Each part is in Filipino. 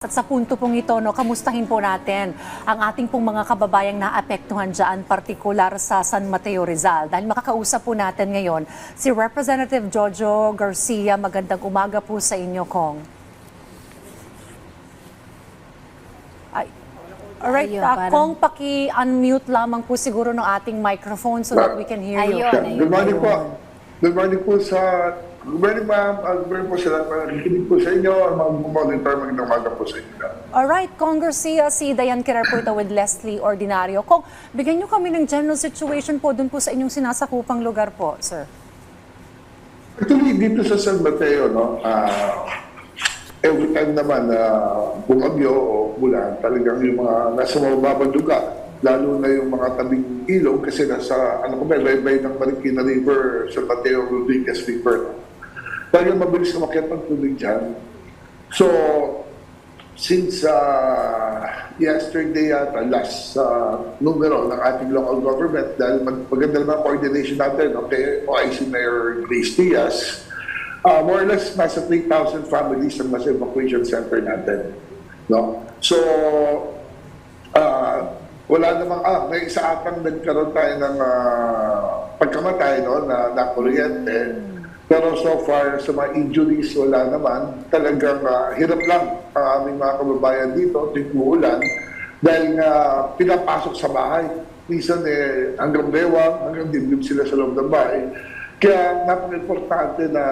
At sa punto pong ito, kamustahin po natin ang ating pong mga kababayang naapektuhan dyan, partikular sa San Mateo, Rizal. Dahil makakausap po natin ngayon si Representative Jojo Garcia. Magandang umaga po sa inyo, Kong. Alright, Kong, paki-unmute lamang po siguro ng ating microphone so that we can hear you. Good morning po. Good morning po Good morning, ma'am. Good morning po sa lahat. Nakikinig po sa inyo. Mag-monitor, magandang umaga po sa inyo. Alright, Kong Garcia, si Diane Querer po ito with Leslie Ordinario. Kong, bigyan nyo kami ng general situation po dun po sa inyong sinasakupang lugar po, sir. Actually, dito sa San Mateo, every time naman na bumagyo o bulan, talagang yung mga nasa mababang lugar, lalo na yung mga tabing ilog kasi nasa, baybay ng Marikina River, San Mateo, Rodriguez River. Talagang mabilis na makiat ang tubig dyan. So, since yesterday at last numero ng ating local government, dahil maganda naman coordination natin, okay, OIC Mayor Grace Diaz, more or less nasa 3,000 families ang nasa evacuation center natin. No? So, wala namang, may isa atang nagkaroon tayo ng pagkamatay, no, na kuryente. Pero so far, sa mga injuries, wala naman. Talagang hirap lang ang aming mga kababayan dito, tigmuulan, dahil nga pinapasok sa bahay. Minsan hanggang bewang, hanggang dibdib sila sa loob ng bahay. Kaya napaka-importante na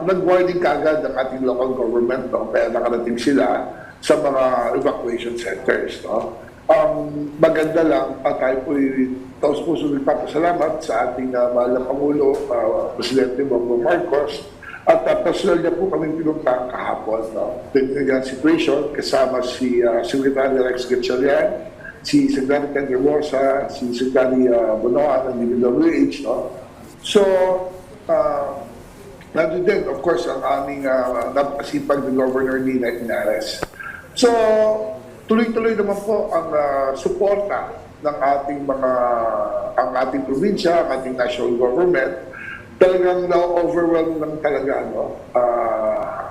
nag-warning kagad ng ating local government, no? Kaya nakarating sila sa mga evacuation centers. No? Maganda lang, tayo po'y taos-puso nagpapasalamat sa ating mahal na Pangulo, Presidente Bongbong Marcos, at personal niya po kami pinuntahan kahapon. No? Tinignan situation, kasama si Secretary Rex Gatchalian, si Secretary Ken Rosa, si Secretary Bonoan ng DPWH. No? So, nandun din, of course, ang aming napasipag na Governor Nina Inares. So, tuloy-tuloy naman po ang suporta ng ang ating probinsya, ang ating national government. Talagang na-overwhelm lang talaga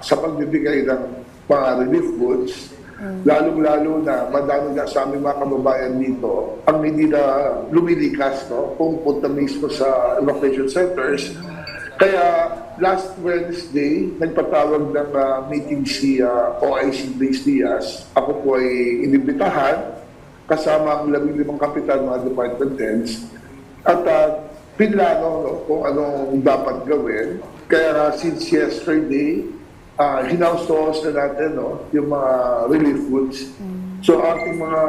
sa pagbibigay ng mga relief goods. Lalong-lalo na madami na sa aming mga kababayan dito ang hindi na lumilikas, pumunta mismo sa evacuation centers. Kaya last Wednesday, nagpatawag ng meeting si OIC Grace Diaz. Ako po ay inibitahan kasama ang 15 kapitan mga department heads at pinlano kung anong dapat gawin. Kaya since yesterday, hinaustos na natin yung mga relief goods. So ating mga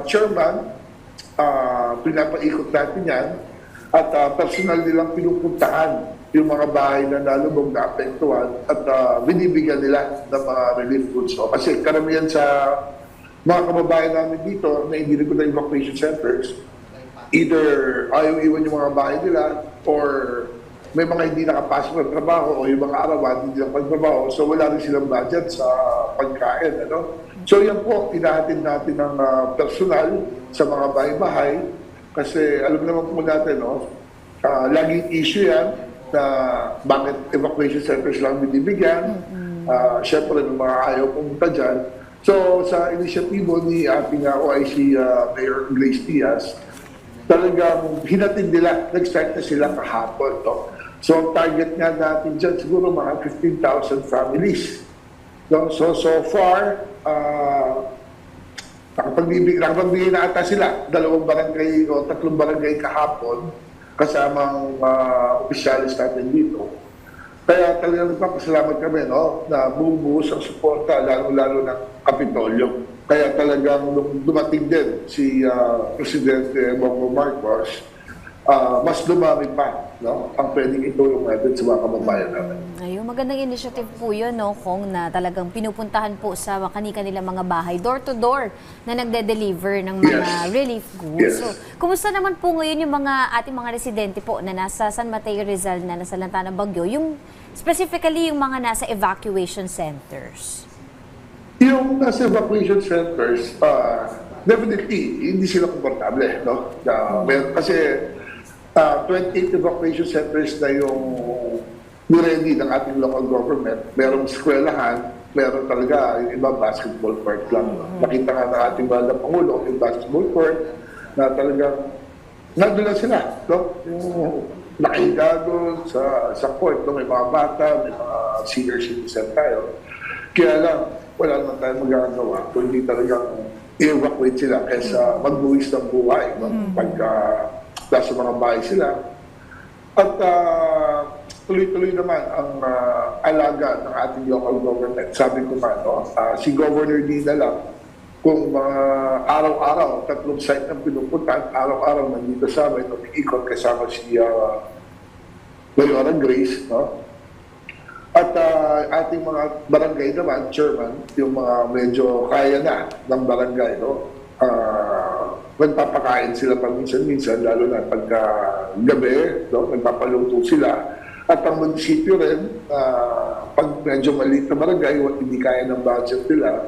chairman, pinapaikot natin yan at personal nilang pinupuntahan yung mga bahay na nalubog na apektuhan at binibigyan nila ng mga relief goods. Kasi karamihan sa mga kababayan namin dito na hindi rin na evacuation centers, either ayaw iwan yung mga bahay nila or may mga hindi nakapasok ng trabaho o yung mga arawan hindi nakapagtrabaho, so wala rin silang budget sa pagkain. So yan po, inahatid natin ng personal sa mga bahay-bahay kasi alam naman po natin, laging issue yan na bakit evacuation centers lang binibigyan. Siyempre, may mga ayaw pumunta dyan. So, sa inisyatibo ni ating OIC Mayor Grace Diaz, talagang hinatid nila, nag-start na sila kahapon. So, ang target nga natin dyan, siguro mga 15,000 families. So far, nakapagbigay na ata sila, 2 barangay o 3 barangay kahapon, kasamang opisyalis natin dito. Kaya talagang nagpapasalamat kami na bumubuhos ang suporta, lalo-lalo ng Kapitolyo. Kaya talagang nung dumating din si Presidente Bongbong Marcos, mas dumami pa ang pwedeng itulong natin sa mga kababayan natin. Ayun, magandang initiative po yun, Kong, na talagang pinupuntahan po sa kanilang mga bahay, door-to-door, na nagde-deliver ng mga relief goods. So, kumusta naman po ngayon yung ating mga residente po na nasa San Mateo, Rizal, na nasalanta ng bagyo, specifically yung mga nasa evacuation centers? Yung nasa evacuation centers, definitely, hindi sila komportable. Kasi 28 evacuation centers na yung niready ng ating local government. Merong eskwelahan, meron talaga yung iba basketball court lang. Nakita nga ng ating mahal na Pangulo yung basketball court na talagang nandun lang sila. No? Yung nakahiga doon sa court, no? May mga bata, may mga senior citizen tayo. Kaya lang, wala naman tayong magagawa kung hindi talagang i-evacuate sila kaysa magbuwis ng buhay. No? Pagka nasa mga bahay sila. At tuloy-tuloy naman ang alaga ng ating local government. Sabi ko nga, no, si Governor Dina lang, kung araw-araw, 3 site ang pinupuntahan, araw-araw nandito sa amin, ikot kasama si Mayora Grace, no? At ating mga barangay naman, chairman, yung mga medyo kaya na ng barangay, no? Nagpapakain sila paminsan-minsan, lalo na pagka gabi, no? Nagpapaluto sila. At ang munisipyo rin, pag medyo maliit na barangay, hindi kaya ng budget nila,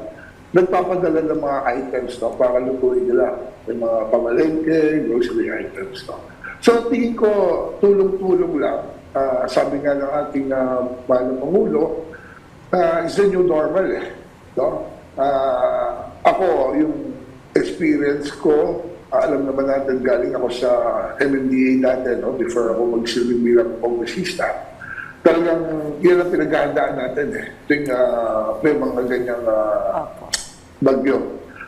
nagpapadala ng mga items, no? Para lutuin nila. May mga pamalengke, grocery items, no? So tingin ko, tulong-tulong lang. Sabi nga ng ating mahal na Pangulo, is the new normal eh. No? Ako, yung experience ko, alam naman natin, galing ako sa MMDA dati, no? Before ako magsilbing bilang kongresista. Talagang yun ang pinaghahandaan natin eh. Tuwing may mga ganyang bagyo.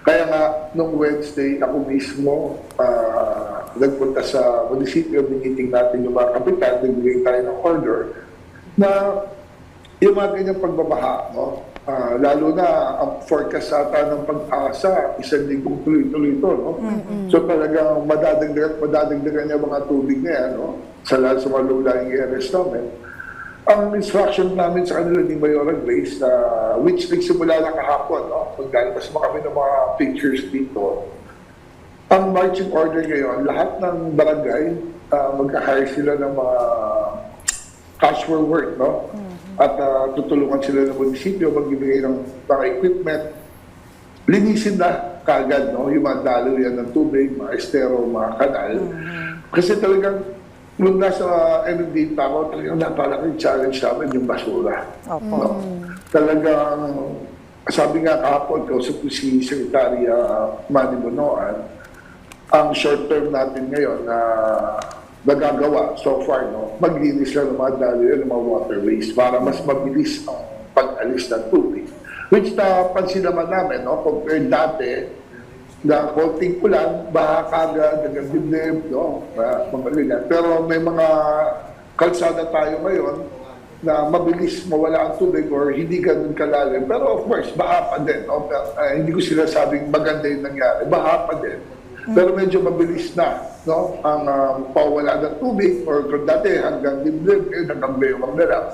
Kaya nga, nung Wednesday, ako mismo nagpunta sa munisipyo, biniting natin yung mga kapitan, nagbigay tayo ng order na yung mga ganyang pagbabaha, no? Lalo na ang forecast ata ng Pag-asa, 1 linggong tuloy-tuloy ito, no? So talagang madadagdagan yung mga tubig na yan, no? Sa mga low-lying areas namin. Ang instruction namin sa kanila ni Mayora Grace, which nagsimula na kahapon, no? Maglalabas mo kami ng mga pictures dito. Ang marching order ngayon, lahat ng barangay, magka-hire sila ng mga cash for work, no? At tutulungan sila ng munisipyo, magbibigay ng mga equipment. Linisin na kagad, no? Yung mga daloy yan ng tubig, mga estero, mga kanal. Kasi talagang, nung nasa MMD pa ako, talagang napalaking challenge namin yung basura. No? Talagang, sabi nga kahapon, kausap ko si Secretary Manny Bonoan, ang short term natin ngayon na nagagawa so far, no, maglinis lang ng mga daloy ng mga waterways para mas mabilis ang pag-alis ng tubig. Which napansin naman namin, no, compared dati, na konting ulan, baha kagad, nagdibdib, no, mga ganyan. Pero may mga kalsada tayo ngayon na mabilis mawala ang tubig or hindi ganun kalalim. Pero of course, baha pa din. No? Hindi ko sinasabing maganda yung nangyari. Baha pa din. Pero medyo mabilis na, no, ang pawala ng tubig or kung dati hanggang dibdib, hanggang bewang na lang.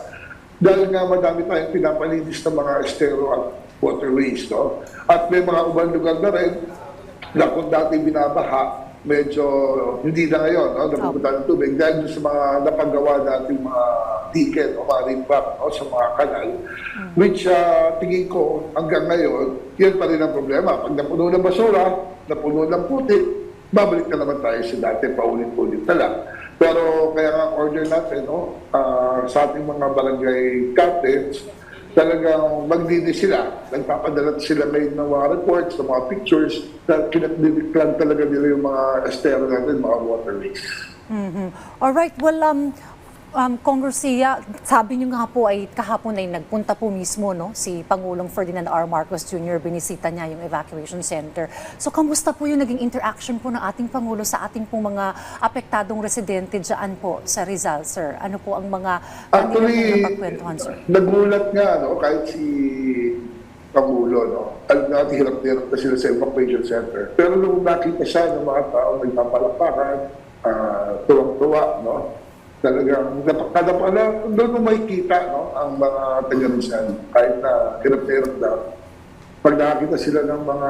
Dahil nga madami tayong pinapalinis ng mga estero at waterways, no? At may mga ubang lugar na rin na kung dati binabaha, medyo hindi na ngayon, no? Napupunta ng tubig dahil sa mga napagawa natin mga ticket o mga rimbak, no? Sa mga kanal, which tingin ko hanggang ngayon, yan pa rin ang problema. Pag napuno ng basura, napuno ng putik, babalik na naman tayo sa dati, paulit-ulit na lang. Pero kaya nga order natin, no? Sa ating mga barangay captains, talagang maglinis sila. Nagpapadala sila ngayon ng mga reports, ng mga pictures, na kinakdidiklan talaga nila yung mga estero natin, mga waterways. Alright, well, Congressia, sabi niyo nga po ay kahapon ay nagpunta po mismo, no, si Pangulong Ferdinand R. Marcos Jr., binisita niya yung evacuation center. So, kamusta po yung naging interaction po ng ating Pangulo sa ating pong mga apektadong residente dyan po sa Rizal, sir? Ano po ang mga actually, napagkwentuhan, sir? nagulat nga, no, kahit si Pangulo, no, alam natin hirap-hirap na sila sa evacuation center. Pero nung nakita siya ng mga tao nagpapalapakan, tuwang-tuwa, no, talagang kadapala, doon mo makikita, no, ang mga taga-Rizal, kahit na hirap-hirap na. Pag nakakita sila ng mga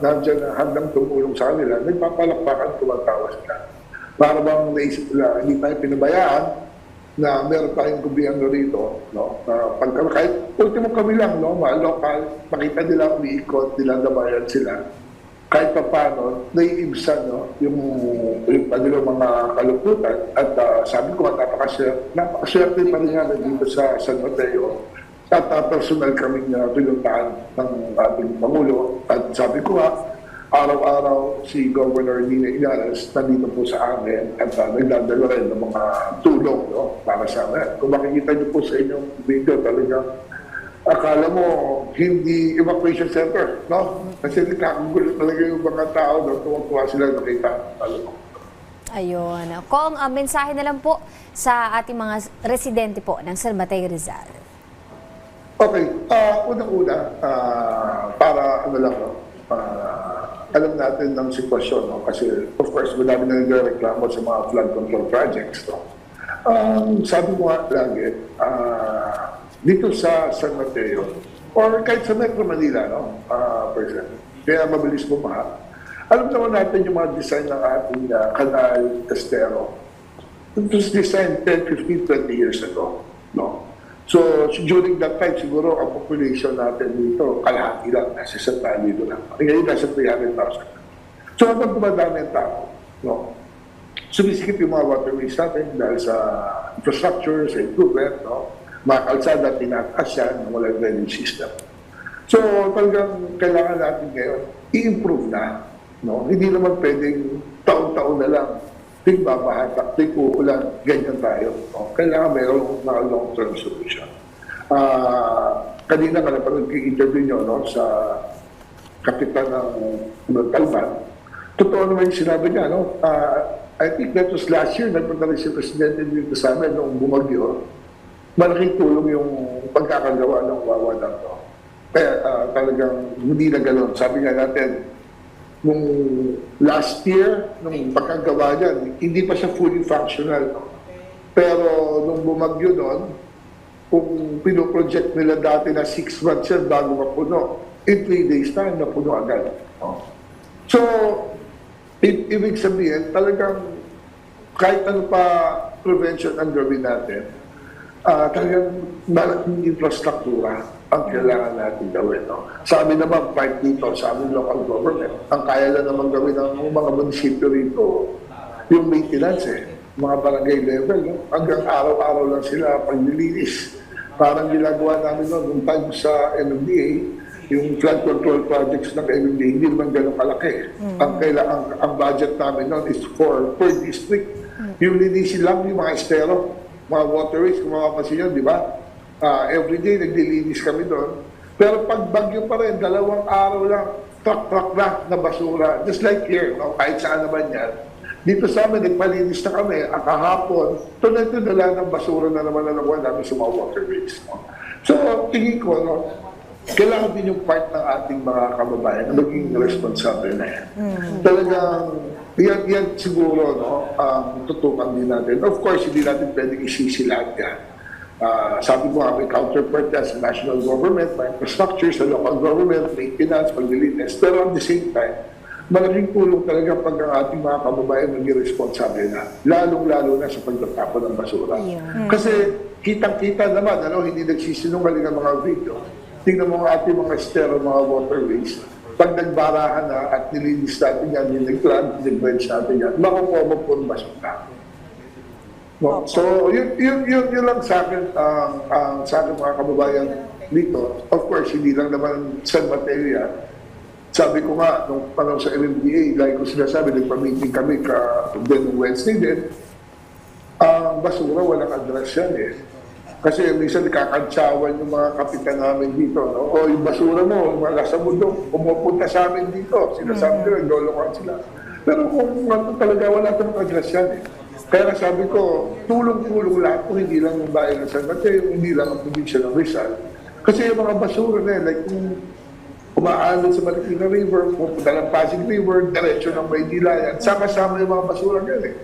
nandiyan na handang tumulong sa kanila, nagpapalakpakan, tumatawa sila. Para bang naisip nila, hindi tayo pinabayaan na meron tayong gobyerno rito, no? Kahit ultimo kami lang, no, mga lokal, makita nila umiikot, nilalamayan sila. Kahit pa paano, naiibsan, no, yung kanilang mga kaluputan. At sabi ko, napakaswerte pa rin nga dito sa San Mateo at personal kaming pinuntahan ng ating Pangulo. At sabi ko nga, araw-araw si Governor Nina Inares nandito po sa amin at nagdadala rin ng mga tulong, no, para sa amin. Kung makikita niyo po sa inyong video, talagang akala mo hindi evacuation center, no? Kasi nakagulo talaga yung mga tao, no? Tuwang-tuwa sila nakita. Ayun. Kung mensahe na lang po sa ating mga residente po ng San Mateo Rizal. Okay, unang-una, para ano lang, no? Alam natin ng sitwasyon, no? Kasi of course, madami na nagreklamo sa mga flood control projects. No? Sabi ko nga lagi, dito sa San Mateo, or kahit sa Metro Manila, no? Person, kaya mabilis bumaha. Alam naman natin yung mga design ng ating Canal Estero. It was designed 10, 15, 20 years ago. No? So, during that time, siguro ang population natin dito, kalahati lang, nasa 100,000 lang. Ngayon, nasa 300,000. So, habang dumadami ang tao, no? Sumisikip yung mga waterways natin dahil sa infrastructure, sa improvement, no? Mga kalsada, tinataas yan, walang drainage system. So, talagang kailangan natin ngayon, i-improve na. No? Hindi naman pwedeng taon-taon na lang ting babahatak, ting uulan, ganyan tayo. No? Kailangan mayroong mga long-term solution. Kanina ka na pa nag-interview nyo, no, sa kapitan ng Talban. Totoo naman yung sinabi niya. No? I think that was last year, nagpunta rin si Presidente dito sa amin noong bumagyo. Malaking tulong yung pagkakagawa ng wawa na to. Kaya talagang hindi na gano'n. Sabi nga natin, nung last year, nung pagkagawa niyan, hindi pa siya fully functional. No? Pero nung bumagyo doon, kung pinoproject nila dati na 6 months yan bago mapuno, in 3 days time, napuno agad. No? So, ibig sabihin, talagang kahit ano pa prevention ang gawin natin, talagang malaking infrastruktura ang kailangan natin gawin. No? Sa amin naman, part dito, sa amin local government, ang kaya lang naman gawin ng mga munisipyo rito, yung maintenance mga barangay level, no? Hanggang araw-araw lang sila paglilinis. Parang ginagawa namin noon, nung time sa MMDA, yung flood control projects ng MMDA, hindi naman ganun kalaki. Ang budget namin noon is per district. Yung linisin lang yung mga estero, mga waterways, kung makapansin yun, di ba? Everyday naglilinis kami doon. Pero pag bagyo pa rin, 2 araw lang, truck na basura. Just like here, no? Kahit saan naman yan. Dito sa amin, nagpalinis na kami. Ang kahapon, tunay-tunay ng basura na naman na nakuha namin sa mga waterways. No? So, tingin ko, no, kailangan din yung part ng ating mga kababayan na maging responsable na yan. Talagang, yan siguro, no, tutukan din natin. Of course, hindi natin pwedeng isisi lahat yan. Sabi ko nga, may counterpart yan sa national government, may infrastructure, sa local government, maintenance, paglilinis. Pero at the same time, malaking tulong talaga pag ang ating mga kababayan maging responsable na. Lalong-lalo na sa pagtatapon ng basura. Yeah. Kasi kitang-kita naman, hindi nagsisinungaling ang mga video. Tingnan mo ang ating mga estero, mga waterways. Pag nagbarahan na at nilinis natin yan, nilaglan, nilagbench natin yan, makukuha mo po ang basura. No? So, yun lang sa akin, sa akin mga kababayan dito. Of course, hindi lang naman San Mateo yan. Sabi ko nga, nung panahon sa MMDA, like ko sinasabi, nagpa-meeting kami nung Wednesday din, ang basura, walang address yan Kasi minsan nakakantsawan yung mga kapitan namin dito, no? O yung basura mo, mga nasa bundok, pumupunta sa amin dito. Sinasabi nila, lolokohan sila. Pero kung ano talaga, wala itong address yan Kaya sabi ko, tulong-tulong lahat po, hindi lang yung bayan ng San Mateo, hindi lang ang probinsya ng Rizal. Kasi yung mga basura like kung umaalon sa Marikina River, pupunta ng Pasig River, diretsyo ng Maynila yan, sama-sama yung mga basura yan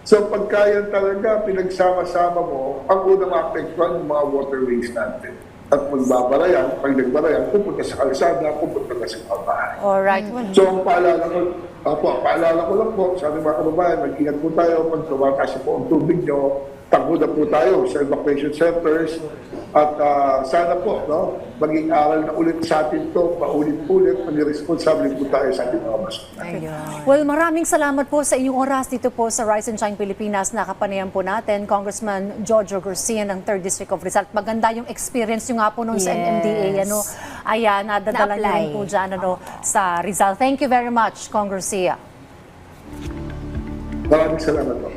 So pagka yan talaga, pinagsama-sama mo, ang unang maapektuhan yung mga waterways natin. At magbabara yan, pag nagbara yan, pupunta sa kalsada, pupunta na sa mga bahay. Alright. So ang paalala ko, Opo, paalala ko lang po sa ating mga kababayan, mag-ingat po tayo pag tumataas po ang tubig nyo, takbo na po tayo sa evacuation centers at sana po maging aral na ulit sa atin to, paulit-ulit, maging responsable po tayo sa ating mga masunan. Well, maraming salamat po sa inyong oras dito po sa Rise and Shine Pilipinas. Nakapanayan po natin, Congressman Jojo Garcia ng 3rd District of Rizal. Maganda yung experience nyo nga po nung sa MMDA. Ayan, nadadala nyo rin po dyan sa Rizal. Thank you very much, Congressman Garcia. Maraming salamat po.